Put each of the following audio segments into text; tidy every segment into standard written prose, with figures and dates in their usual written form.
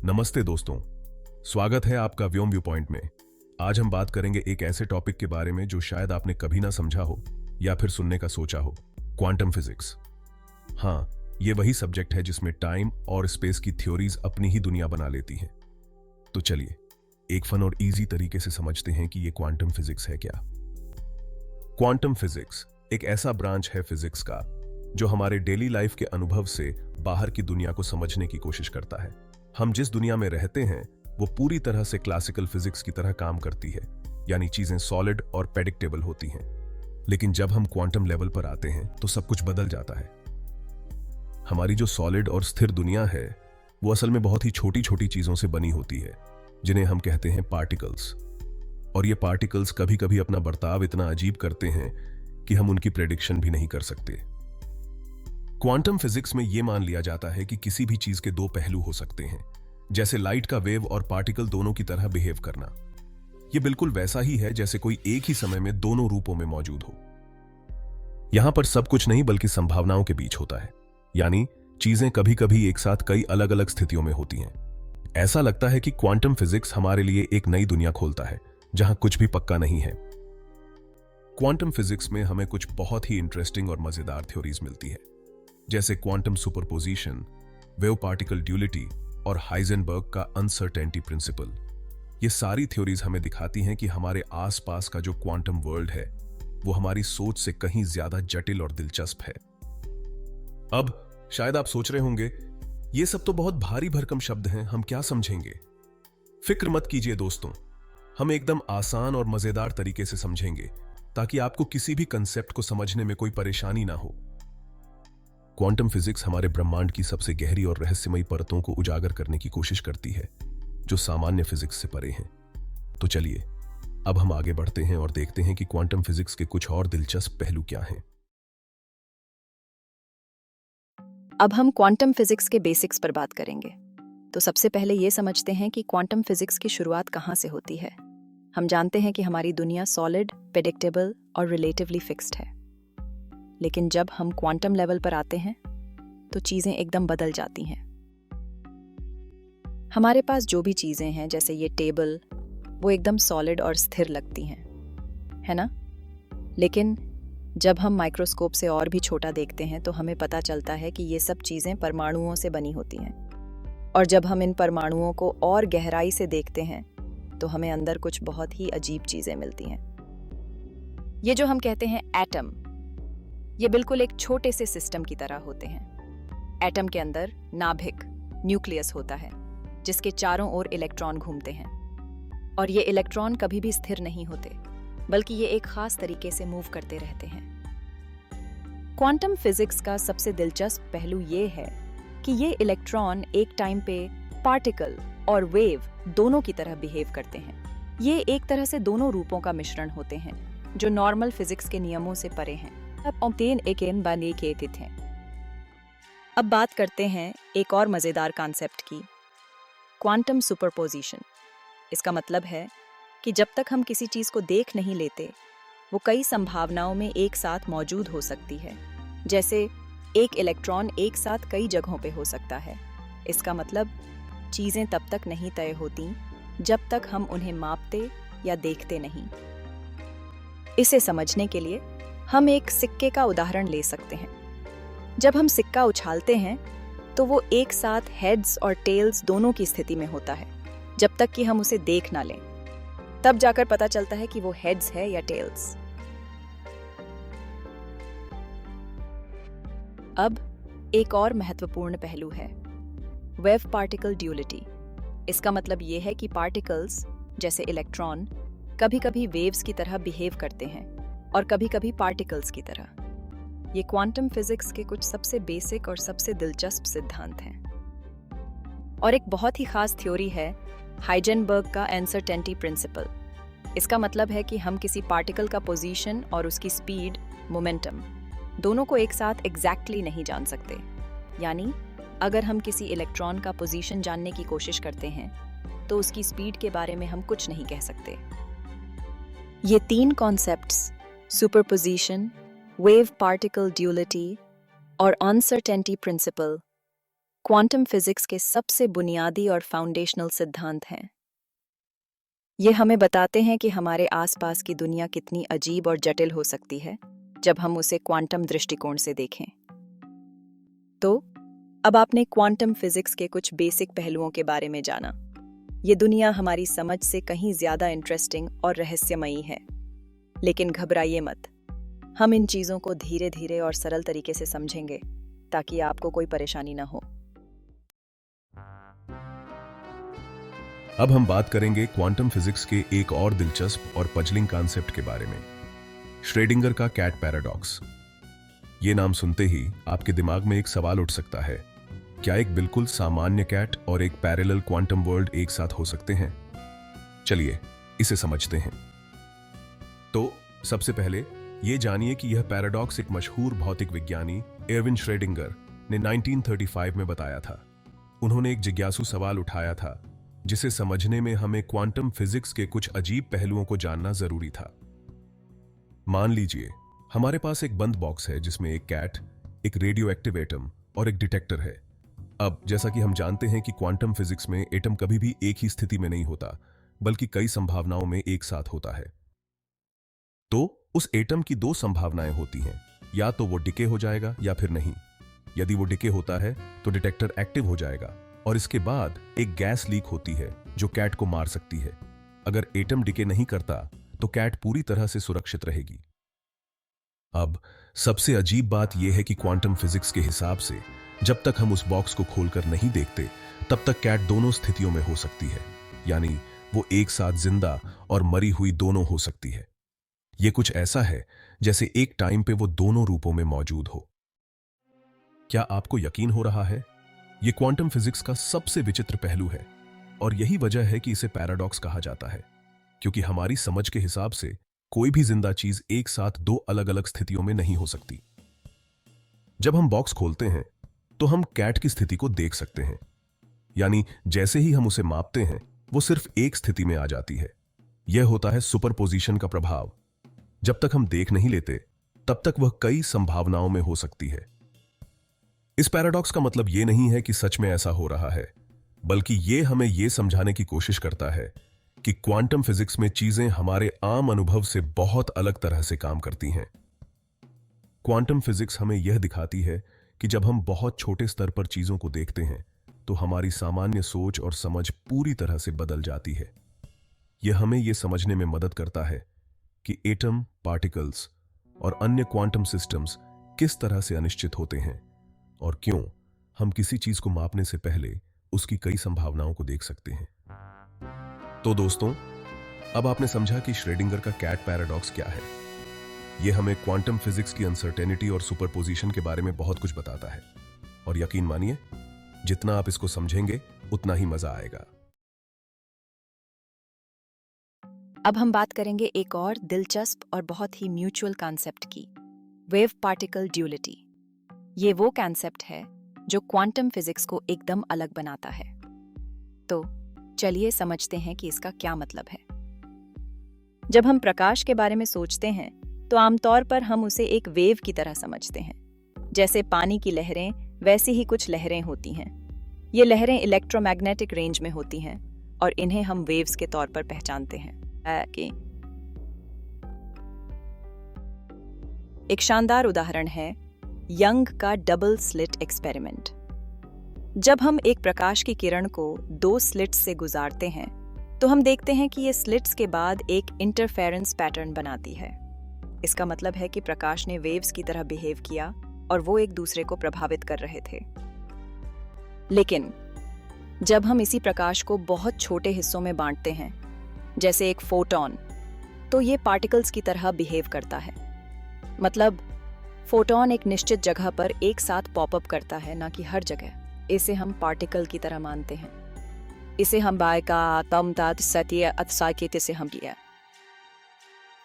नमस्ते दोस्तों, स्वागत है आपका व्योम व्यू पॉइंट में। आज हम बात करेंगे एक ऐसे टॉपिक के बारे में जो शायद आपने कभी ना समझा हो या फिर सुनने का सोचा हो, क्वांटम फिजिक्स। हाँ, ये वही सब्जेक्ट है जिसमें टाइम और स्पेस की थ्योरीज अपनी ही दुनिया बना लेती हैं। तो चलिए एक फन और इजी तरीके से समझते हैं कि ये क्वांटम फिजिक्स है क्या। क्वांटम फिजिक्स एक ऐसा ब्रांच है फिजिक्स का जो हमारे डेली लाइफ के अनुभव से बाहर की दुनिया को समझने की कोशिश करता है। हम जिस दुनिया में रहते हैं वो पूरी तरह से क्लासिकल फिजिक्स की तरह काम करती है, यानी चीजें सॉलिड और प्रेडिक्टेबल होती हैं। लेकिन जब हम क्वांटम लेवल पर आते हैं तो सब कुछ बदल जाता है। हमारी जो सॉलिड और स्थिर दुनिया है वो असल में बहुत ही छोटी छोटी चीजों से बनी होती है, जिन्हें हम कहते हैं पार्टिकल्स। और ये पार्टिकल्स कभी कभी अपना बर्ताव इतना अजीब करते हैं कि हम उनकी प्रेडिक्शन भी नहीं कर सकते। क्वांटम फिजिक्स में यह मान लिया जाता है कि किसी भी चीज के दो पहलू हो सकते हैं, जैसे लाइट का वेव और पार्टिकल दोनों की तरह बिहेव करना। यह बिल्कुल वैसा ही है जैसे कोई एक ही समय में दोनों रूपों में मौजूद हो। यहां पर सब कुछ नहीं बल्कि संभावनाओं के बीच होता है, यानी चीजें कभी कभी एक साथ कई अलग अलग स्थितियों में होती हैं। ऐसा लगता है कि क्वांटम फिजिक्स हमारे लिए एक नई दुनिया खोलता है जहां कुछ भी पक्का नहीं है। क्वांटम फिजिक्स में हमें कुछ बहुत ही इंटरेस्टिंग और मजेदार थ्योरीज मिलती है, जैसे quantum superposition, wave particle duality और हाइजेनबर्ग का अनसर्टेनिटी प्रिंसिपल। ये सारी थ्योरीज हमें दिखाती हैं कि हमारे आसपास का जो क्वांटम वर्ल्ड है वो हमारी सोच से कहीं ज्यादा जटिल और दिलचस्प है। अब शायद आप सोच रहे होंगे, ये सब तो बहुत भारी भरकम शब्द हैं, हम क्या समझेंगे? फिक्र मत कीजिए दोस्तों, हम एकदम आसान और मजेदार तरीके से समझेंगे ताकि आपको किसी भी कंसेप्ट को समझने में कोई परेशानी ना हो। क्वांटम फिजिक्स हमारे ब्रह्मांड की सबसे गहरी और रहस्यमयी परतों को उजागर करने की कोशिश करती है, जो सामान्य फिजिक्स से परे हैं। तो चलिए अब हम आगे बढ़ते हैं और देखते हैं कि क्वांटम फिजिक्स के कुछ और दिलचस्प पहलू क्या हैं। अब हम क्वांटम फिजिक्स के बेसिक्स पर बात करेंगे। तो सबसे पहले ये समझते हैं कि क्वांटम फिजिक्स की शुरुआत कहाँ से होती है। हम जानते हैं कि हमारी दुनिया सॉलिड, प्रेडिक्टेबल और रिलेटिवली फिक्स्ड है। लेकिन जब हम क्वांटम लेवल पर आते हैं तो चीजें एकदम बदल जाती हैं। हमारे पास जो भी चीजें हैं, जैसे ये टेबल, वो एकदम सॉलिड और स्थिर लगती हैं, है ना? लेकिन जब हम माइक्रोस्कोप से और भी छोटा देखते हैं तो हमें पता चलता है कि ये सब चीजें परमाणुओं से बनी होती हैं। और जब हम इन परमाणुओं को और गहराई से देखते हैं तो हमें अंदर कुछ बहुत ही अजीब चीजें मिलती हैं। ये जो हम कहते हैं एटम, ये बिल्कुल एक छोटे से सिस्टम की तरह होते हैं। एटम के अंदर नाभिक, न्यूक्लियस होता है, जिसके चारों ओर इलेक्ट्रॉन घूमते हैं। और ये इलेक्ट्रॉन कभी भी स्थिर नहीं होते, बल्कि ये एक खास तरीके से मूव करते रहते हैं। क्वांटम फिजिक्स का सबसे दिलचस्प पहलू ये है कि ये इलेक्ट्रॉन एक टाइम पे पार्टिकल और वेव दोनों की तरह बिहेव करते हैं। ये एक तरह से दोनों रूपों का मिश्रण होते हैं, जो नॉर्मल फिजिक्स के नियमों से परे हैं। अब बात करते हैं एक और मजेदार कॉन्सेप्ट की, क्वांटम सुपरपोजिशन। इसका मतलब है कि जब तक हम किसी चीज को देख नहीं लेते, वो कई संभावनाओं में एक साथ मौजूद हो सकती है। जैसे एक इलेक्ट्रॉन एक साथ कई जगहों पे हो सकता है। इसका मतलब चीजें तब तक नहीं तय होती जब तक हम उन्हें मापते या देखते नहीं। इसे समझने के लिए हम एक सिक्के का उदाहरण ले सकते हैं। जब हम सिक्का उछालते हैं तो वो एक साथ हेड्स और टेल्स दोनों की स्थिति में होता है, जब तक कि हम उसे देख ना लें। तब जाकर पता चलता है कि वो हेड्स है या टेल्स। अब एक और महत्वपूर्ण पहलू है, वेव पार्टिकल ड्यूलिटी। इसका मतलब ये है कि पार्टिकल्स जैसे इलेक्ट्रॉन कभी कभी वेव्स की तरह बिहेव करते हैं और कभी कभी पार्टिकल्स की तरह। ये क्वांटम फिजिक्स के कुछ सबसे बेसिक और सबसे दिलचस्प सिद्धांत हैं। और एक बहुत ही खास थ्योरी है हाइजेनबर्ग का अनसर्टेनिटी प्रिंसिपल। इसका मतलब है कि हम किसी पार्टिकल का पोजीशन और उसकी स्पीड, मोमेंटम, दोनों को एक साथ एग्जैक्टली नहीं जान सकते। यानी अगर हम किसी इलेक्ट्रॉन का पोजीशन जानने की कोशिश करते हैं तो उसकी स्पीड के बारे में हम कुछ नहीं कह सकते। ये तीन concepts, superposition, wave particle duality और अनसर्टेनिटी प्रिंसिपल, क्वांटम फिजिक्स के सबसे बुनियादी और फाउंडेशनल सिद्धांत हैं। ये हमें बताते हैं कि हमारे आसपास की दुनिया कितनी अजीब और जटिल हो सकती है जब हम उसे क्वांटम दृष्टिकोण से देखें। तो अब आपने क्वांटम फिजिक्स के कुछ बेसिक पहलुओं के बारे में जाना। ये दुनिया हमारी समझ से कहीं ज्यादा इंटरेस्टिंग और रहस्यमयी है। लेकिन घबराइए मत, हम इन चीजों को धीरे धीरे और सरल तरीके से समझेंगे ताकि आपको कोई परेशानी ना हो। अब हम बात करेंगे क्वांटम फिजिक्स के एक और दिलचस्प और पजलिंग कॉन्सेप्ट के बारे में, श्रेडिंगर का कैट पैराडॉक्स। ये नाम सुनते ही आपके दिमाग में एक सवाल उठ सकता है, क्या एक बिल्कुल सामान्य कैट और एक पैरेलल क्वांटम वर्ल्ड एक साथ हो सकते हैं? चलिए इसे समझते हैं। तो सबसे पहले ये जानिए कि यह पैराडॉक्स एक मशहूर भौतिक विज्ञानी एर्विन श्रेडिंगर ने 1935 में बताया था। उन्होंने एक जिज्ञासु सवाल उठाया था जिसे समझने में हमें क्वांटम फिजिक्स के कुछ अजीब पहलुओं को जानना जरूरी था। मान लीजिए हमारे पास एक बंद बॉक्स है जिसमें एक कैट, एक रेडियो एक्टिव एटम और एक डिटेक्टर है। अब जैसा कि हम जानते हैं कि क्वांटम फिजिक्स में एटम कभी भी एक ही स्थिति में नहीं होता, बल्कि कई संभावनाओं में एक साथ होता है। तो उस एटम की दो संभावनाएं होती हैं, या तो वो डिके हो जाएगा या फिर नहीं। यदि वो डिके होता है तो डिटेक्टर एक्टिव हो जाएगा और इसके बाद एक गैस लीक होती है जो कैट को मार सकती है। अगर एटम डिके नहीं करता तो कैट पूरी तरह से सुरक्षित रहेगी। अब सबसे अजीब बात यह है कि क्वांटम फिजिक्स के हिसाब से जब तक हम उस बॉक्स को खोलकर नहीं देखते तब तक कैट दोनों स्थितियों में हो सकती है, यानी वो एक साथ जिंदा और मरी हुई दोनों हो सकती है। ये कुछ ऐसा है जैसे एक टाइम पे वो दोनों रूपों में मौजूद हो। क्या आपको यकीन हो रहा है? ये क्वांटम फिजिक्स का सबसे विचित्र पहलू है और यही वजह है कि इसे पैराडॉक्स कहा जाता है, क्योंकि हमारी समझ के हिसाब से कोई भी जिंदा चीज एक साथ दो अलग अलग स्थितियों में नहीं हो सकती। जब हम बॉक्स खोलते हैं तो हम कैट की स्थिति को देख सकते हैं, यानी जैसे ही हम उसे मापते हैं वो सिर्फ एक स्थिति में आ जाती है। यह होता है सुपरपोजिशन का प्रभाव। जब तक हम देख नहीं लेते तब तक वह कई संभावनाओं में हो सकती है। इस पैराडॉक्स का मतलब यह नहीं है कि सच में ऐसा हो रहा है, बल्कि यह हमें यह समझाने की कोशिश करता है कि क्वांटम फिजिक्स में चीजें हमारे आम अनुभव से बहुत अलग तरह से काम करती हैं। क्वांटम फिजिक्स हमें यह दिखाती है कि जब हम बहुत छोटे स्तर पर चीजों को देखते हैं तो हमारी सामान्य सोच और समझ पूरी तरह से बदल जाती है। यह हमें यह समझने में मदद करता है कि एटम, पार्टिकल्स और अन्य क्वांटम सिस्टम्स किस तरह से अनिश्चित होते हैं और क्यों हम किसी चीज को मापने से पहले उसकी कई संभावनाओं को देख सकते हैं। तो दोस्तों, अब आपने समझा कि श्रेडिंगर का कैट पैराडॉक्स क्या है। यह हमें क्वांटम फिजिक्स की अनसर्टेनिटी और सुपरपोजिशन के बारे में बहुत कुछ बताता है, और यकीन मानिए जितना आप इसको समझेंगे उतना ही मजा आएगा। अब हम बात करेंगे एक और दिलचस्प और बहुत ही म्यूचुअल कॉन्सेप्ट की, वेव पार्टिकल ड्यूलिटी। ये वो कॉन्सेप्ट है जो क्वांटम फिजिक्स को एकदम अलग बनाता है। तो चलिए समझते हैं कि इसका क्या मतलब है। जब हम प्रकाश के बारे में सोचते हैं तो आमतौर पर हम उसे एक वेव की तरह समझते हैं। जैसे पानी की लहरें, वैसी ही कुछ लहरें होती हैं। ये लहरें इलेक्ट्रोमैग्नेटिक रेंज में होती हैं और इन्हें हम वेव्स के तौर पर पहचानते हैं। एक शानदार उदाहरण है यंग का डबल स्लिट एक्सपेरिमेंट। जब हम एक प्रकाश की किरण को दो स्लिट्स से गुजारते हैं तो हम देखते हैं कि ये स्लिट्स के बाद एक इंटरफेरेंस पैटर्न बनाती है। इसका मतलब है कि प्रकाश ने वेव्स की तरह बिहेव किया और वो एक दूसरे को प्रभावित कर रहे थे। लेकिन जब हम इसी प्रकाश को बहुत छोटे हिस्सों में बांटते हैं, जैसे एक फोटॉन, तो ये पार्टिकल्स की तरह बिहेव करता है। मतलब फोटॉन एक निश्चित जगह पर एक साथ पॉपअप करता है, ना कि हर जगह। इसे हम पार्टिकल की तरह मानते हैं। इसे हम से हम लिया।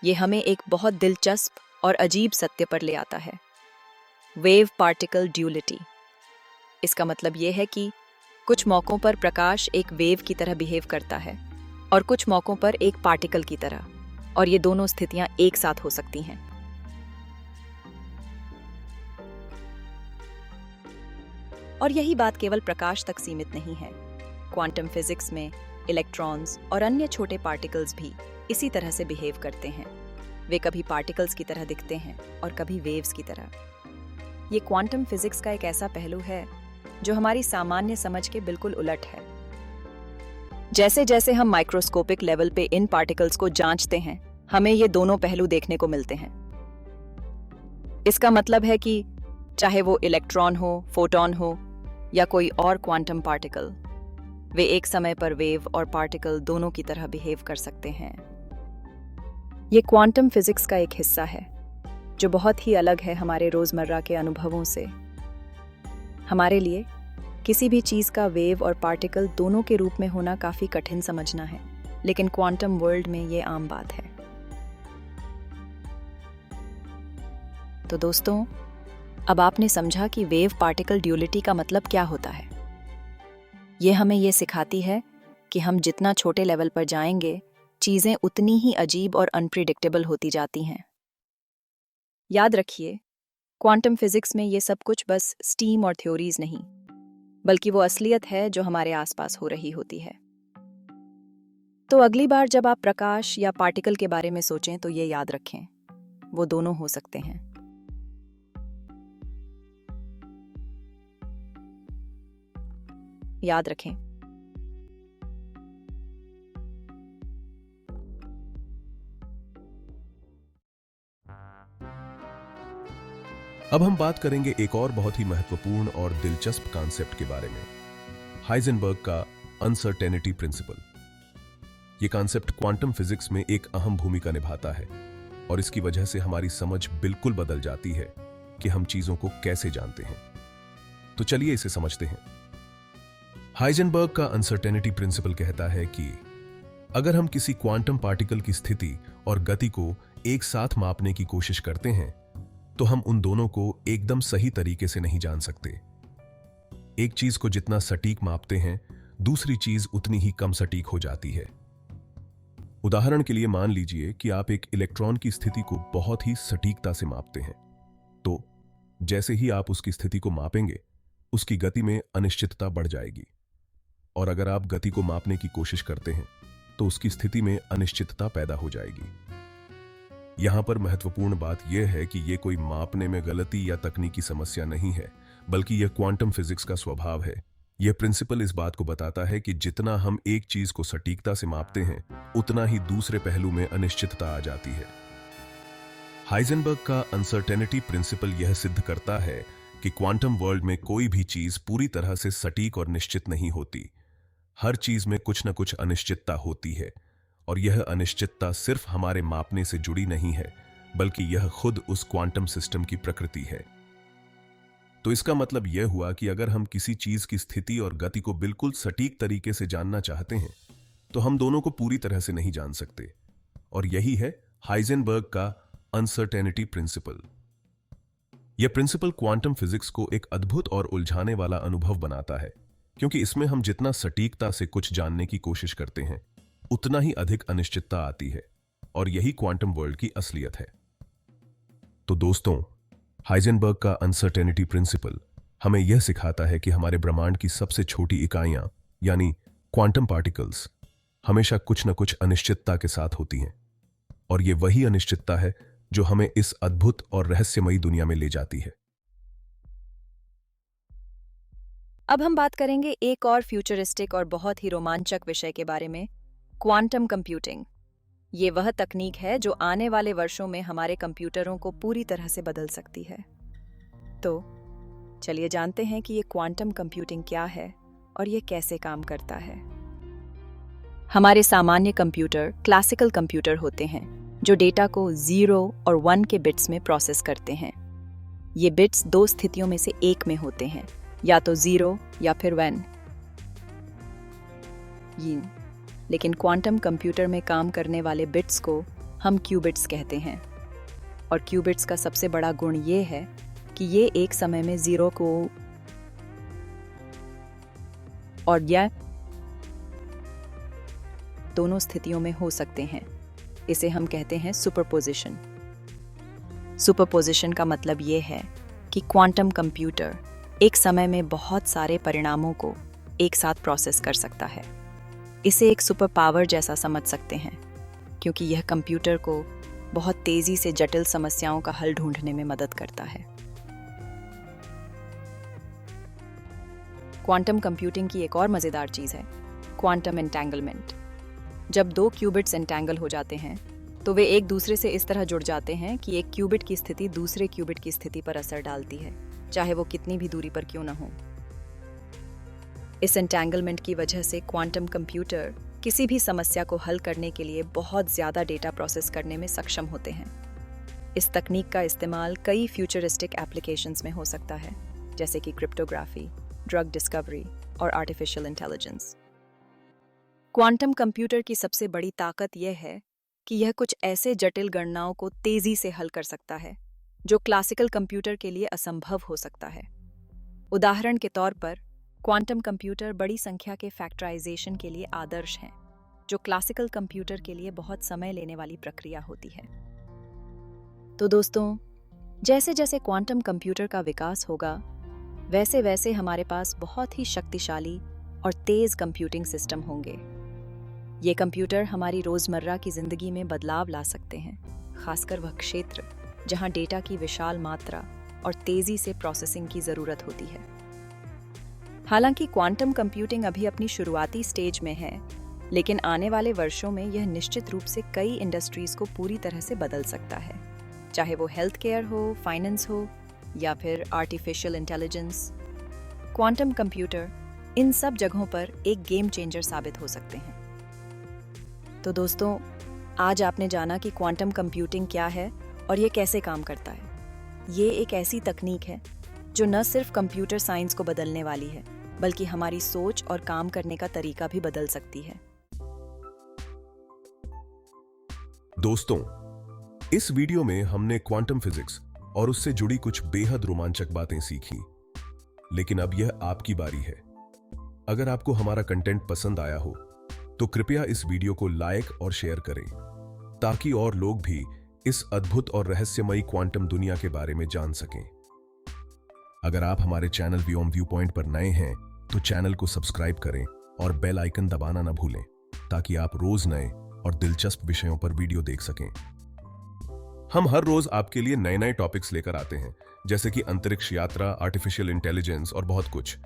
ये हमें एक बहुत दिलचस्प और अजीब सत्य पर ले आता है, वेव पार्टिकल ड्यूलिटी। इसका मतलब यह है कि कुछ मौकों पर प्रकाश एक वेव की तरह बिहेव करता है और कुछ मौकों पर एक पार्टिकल की तरह, और ये दोनों स्थितियां एक साथ हो सकती हैं। और यही बात केवल प्रकाश तक सीमित नहीं है। क्वांटम फिजिक्स में इलेक्ट्रॉन्स और अन्य छोटे पार्टिकल्स भी इसी तरह से बिहेव करते हैं। वे कभी पार्टिकल्स की तरह दिखते हैं और कभी वेव्स की तरह। ये क्वांटम फिजिक्स का एक ऐसा पहलू है जो हमारी सामान्य समझ के बिल्कुल उलट है। जैसे जैसे हम माइक्रोस्कोपिक लेवल पे इन पार्टिकल्स को जांचते हैं, हमें ये दोनों पहलू देखने को मिलते हैं। इसका मतलब है कि चाहे वो इलेक्ट्रॉन हो, फोटॉन हो या कोई और क्वांटम पार्टिकल, वे एक समय पर वेव और पार्टिकल दोनों की तरह बिहेव कर सकते हैं। ये क्वांटम फिजिक्स का एक हिस्सा है जो बहुत ही अलग है हमारे रोजमर्रा के अनुभवों से। हमारे लिए किसी भी चीज का वेव और पार्टिकल दोनों के रूप में होना काफी कठिन समझना है, लेकिन क्वांटम वर्ल्ड में ये आम बात है। तो दोस्तों, अब आपने समझा कि वेव पार्टिकल ड्यूलिटी का मतलब क्या होता है। ये हमें ये सिखाती है कि हम जितना छोटे लेवल पर जाएंगे, चीजें उतनी ही अजीब और अनप्रिडिक्टेबल होती जाती हैं। याद रखिए, क्वांटम फिजिक्स में ये सब कुछ बस स्टीम और थ्योरीज नहीं, बल्कि वो असलियत है जो हमारे आसपास हो रही होती है। तो अगली बार जब आप प्रकाश या पार्टिकल के बारे में सोचें तो ये याद रखें, वो दोनों हो सकते हैं। याद रखें। अब हम बात करेंगे एक और बहुत ही महत्वपूर्ण और दिलचस्प कॉन्सेप्ट के बारे में, हाइजेनबर्ग का अनसर्टेनिटी प्रिंसिपल। यह कॉन्सेप्ट क्वांटम फिजिक्स में एक अहम भूमिका निभाता है और इसकी वजह से हमारी समझ बिल्कुल बदल जाती है कि हम चीजों को कैसे जानते हैं। तो चलिए इसे समझते हैं। हाइजेनबर्ग का अनसर्टेनिटी प्रिंसिपल कहता है कि अगर हम किसी क्वांटम पार्टिकल की स्थिति और गति को एक साथ मापने की कोशिश करते हैं तो हम उन दोनों को एकदम सही तरीके से नहीं जान सकते। एक चीज को जितना सटीक मापते हैं, दूसरी चीज उतनी ही कम सटीक हो जाती है। उदाहरण के लिए मान लीजिए कि आप एक इलेक्ट्रॉन की स्थिति को बहुत ही सटीकता से मापते हैं, तो जैसे ही आप उसकी स्थिति को मापेंगे, उसकी गति में अनिश्चितता बढ़ जाएगी। और अगर आप गति को मापने की कोशिश करते हैं तो उसकी स्थिति में अनिश्चितता पैदा हो जाएगी। यहां पर महत्वपूर्ण बात यह है कि यह कोई मापने में गलती या तकनीकी समस्या नहीं है, बल्कि यह क्वांटम फिजिक्स का स्वभाव है। यह प्रिंसिपल इस बात को बताता है कि जितना हम एक चीज को सटीकता से मापते हैं, उतना ही दूसरे पहलू में अनिश्चितता आ जाती है। हाइजेनबर्ग का अनसर्टेनिटी प्रिंसिपल यह सिद्ध करता है कि क्वांटम वर्ल्ड में कोई भी चीज पूरी तरह से सटीक और निश्चित नहीं होती। हर चीज में कुछ न कुछ अनिश्चितता होती है, और यह अनिश्चितता सिर्फ हमारे मापने से जुड़ी नहीं है, बल्कि यह खुद उस क्वांटम सिस्टम की प्रकृति है। तो इसका मतलब यह हुआ कि अगर हम किसी चीज की स्थिति और गति को बिल्कुल सटीक तरीके से जानना चाहते हैं, तो हम दोनों को पूरी तरह से नहीं जान सकते। और यही है हाइजेनबर्ग का अनसर्टेनिटी प्रिंसिपल। यह प्रिंसिपल क्वांटम फिजिक्स को एक अद्भुत और उलझाने वाला अनुभव बनाता है, क्योंकि इसमें हम जितना सटीकता से कुछ जानने की कोशिश करते हैं, उतना ही अधिक अनिश्चितता आती है, और यही क्वांटम वर्ल्ड की असलियत है। तो दोस्तों, हाइजेनबर्ग का अनसर्टेनिटी प्रिंसिपल हमें यह सिखाता है कि हमारे ब्रह्मांड की सबसे छोटी इकाइयां यानी क्वांटम पार्टिकल्स हमेशा कुछ न कुछ अनिश्चितता के साथ होती हैं, और यह वही अनिश्चितता है जो हमें इस अद्भुत और रहस्यमयी दुनिया में ले जाती है। अब हम बात करेंगे एक और फ्यूचरिस्टिक और बहुत ही रोमांचक विषय के बारे में, क्वांटम कंप्यूटिंग। ये वह तकनीक है जो आने वाले वर्षों में हमारे कंप्यूटरों को पूरी तरह से बदल सकती है। तो चलिए जानते हैं कि ये क्वांटम कंप्यूटिंग क्या है और ये कैसे काम करता है। हमारे सामान्य कंप्यूटर क्लासिकल कंप्यूटर होते हैं जो डेटा को 0 और 1 के बिट्स में प्रोसेस करते हैं। ये बिट्स दो स्थितियों में से एक में होते हैं, या तो 0 या फिर 1। लेकिन क्वांटम कंप्यूटर में काम करने वाले बिट्स को हम क्यूबिट्स कहते हैं। और क्यूबिट्स का सबसे बड़ा गुण ये है कि ये एक समय में 0 को और यह दोनों स्थितियों में हो सकते हैं। इसे हम कहते हैं सुपरपोजिशन। सुपरपोजिशन का मतलब ये है कि क्वांटम कंप्यूटर एक समय में बहुत सारे परिणामों को एक साथ प्रोसेस कर सकता है। इसे एक सुपर पावर जैसा समझ सकते हैं, क्योंकि यह कंप्यूटर को बहुत तेजी से जटिल समस्याओं का हल ढूंढने में मदद करता है। क्वांटम कंप्यूटिंग की एक और मजेदार चीज है क्वांटम एंटेंगलमेंट। जब दो क्यूबिट्स एंटेंगल हो जाते हैं तो वे एक दूसरे से इस तरह जुड़ जाते हैं कि एक क्यूबिट की स्थिति दूसरे क्यूबिट की स्थिति पर असर डालती है, चाहे वो कितनी भी दूरी पर क्यों न हो। इस एंटेंगलमेंट की वजह से क्वांटम कंप्यूटर किसी भी समस्या को हल करने के लिए बहुत ज्यादा डेटा प्रोसेस करने में सक्षम होते हैं। इस तकनीक का इस्तेमाल कई फ्यूचरिस्टिक एप्लीकेशंस में हो सकता है, जैसे कि क्रिप्टोग्राफी, ड्रग डिस्कवरी और आर्टिफिशियल इंटेलिजेंस। क्वांटम कंप्यूटर की सबसे बड़ी ताकत यह है कि यह कुछ ऐसे जटिल गणनाओं को तेजी से हल कर सकता है जो क्लासिकल कंप्यूटर के लिए असंभव हो सकता है। उदाहरण के तौर पर, क्वांटम कंप्यूटर बड़ी संख्या के फैक्टराइजेशन के लिए आदर्श हैं, जो क्लासिकल कंप्यूटर के लिए बहुत समय लेने वाली प्रक्रिया होती है। तो दोस्तों, जैसे जैसे क्वांटम कंप्यूटर का विकास होगा, वैसे वैसे हमारे पास बहुत ही शक्तिशाली और तेज कंप्यूटिंग सिस्टम होंगे। ये कंप्यूटर हमारी रोजमर्रा की जिंदगी में बदलाव ला सकते हैं, खासकर वह क्षेत्र जहां डेटा की विशाल मात्रा और तेजी से प्रोसेसिंग की जरूरत होती है। हालांकि क्वांटम कंप्यूटिंग अभी अपनी शुरुआती स्टेज में है, लेकिन आने वाले वर्षों में यह निश्चित रूप से कई इंडस्ट्रीज को पूरी तरह से बदल सकता है, चाहे वो हेल्थ केयर हो, फाइनेंस हो या फिर आर्टिफिशियल इंटेलिजेंस। क्वांटम कंप्यूटर इन सब जगहों पर एक गेम चेंजर साबित हो सकते हैं। तो दोस्तों, आज आपने जाना कि क्वांटम कंप्यूटिंग क्या है और ये कैसे काम करता है। ये एक ऐसी तकनीक है जो न सिर्फ कंप्यूटर साइंस को बदलने वाली है, बल्कि हमारी सोच और काम करने का तरीका भी बदल सकती है। दोस्तों, इस वीडियो में हमने क्वांटम फिजिक्स और उससे जुड़ी कुछ बेहद रोमांचक बातें सीखी, लेकिन अब यह आपकी बारी है। अगर आपको हमारा कंटेंट पसंद आया हो तो कृपया इस वीडियो को लाइक और शेयर करें, ताकि और लोग भी इस अद्भुत और रहस्यमयी क्वांटम दुनिया के बारे में जान सकें। अगर आप हमारे चैनल व्योम व्यू पॉइंट पर नए हैं तो चैनल को सब्सक्राइब करें और बेल आइकन दबाना न भूलें, ताकि आप रोज नए और दिलचस्प विषयों पर वीडियो देख सकें। हम हर रोज आपके लिए नए नए टॉपिक्स लेकर आते हैं, जैसे कि अंतरिक्ष यात्रा, आर्टिफिशियल इंटेलिजेंस और बहुत कुछ।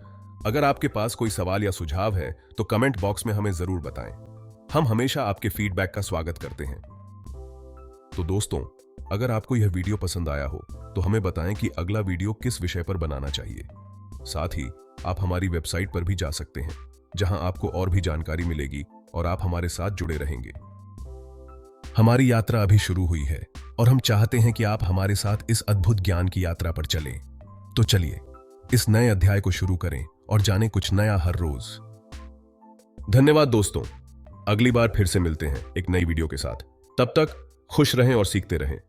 अगर आपके पास कोई सवाल या सुझाव है तो कमेंट बॉक्स में हमें जरूर बताएं। हम हमेशा आपके फीडबैक का स्वागत करते हैं। तो दोस्तों, अगर आपको यह वीडियो पसंद आया हो तो हमें बताएं कि अगला वीडियो किस विषय पर बनाना चाहिए। साथ ही आप हमारी वेबसाइट पर भी जा सकते हैं, जहां आपको और भी जानकारी मिलेगी और आप हमारे साथ जुड़े रहेंगे। हमारी यात्रा अभी शुरू हुई है और हम चाहते हैं कि आप हमारे साथ इस अद्भुत ज्ञान की यात्रा पर चलें। तो चलिए इस नए अध्याय को शुरू करें और जानें कुछ नया हर रोज। धन्यवाद दोस्तों, अगली बार फिर से मिलते हैं एक नई वीडियो के साथ। तब तक खुश रहें और सीखते रहें।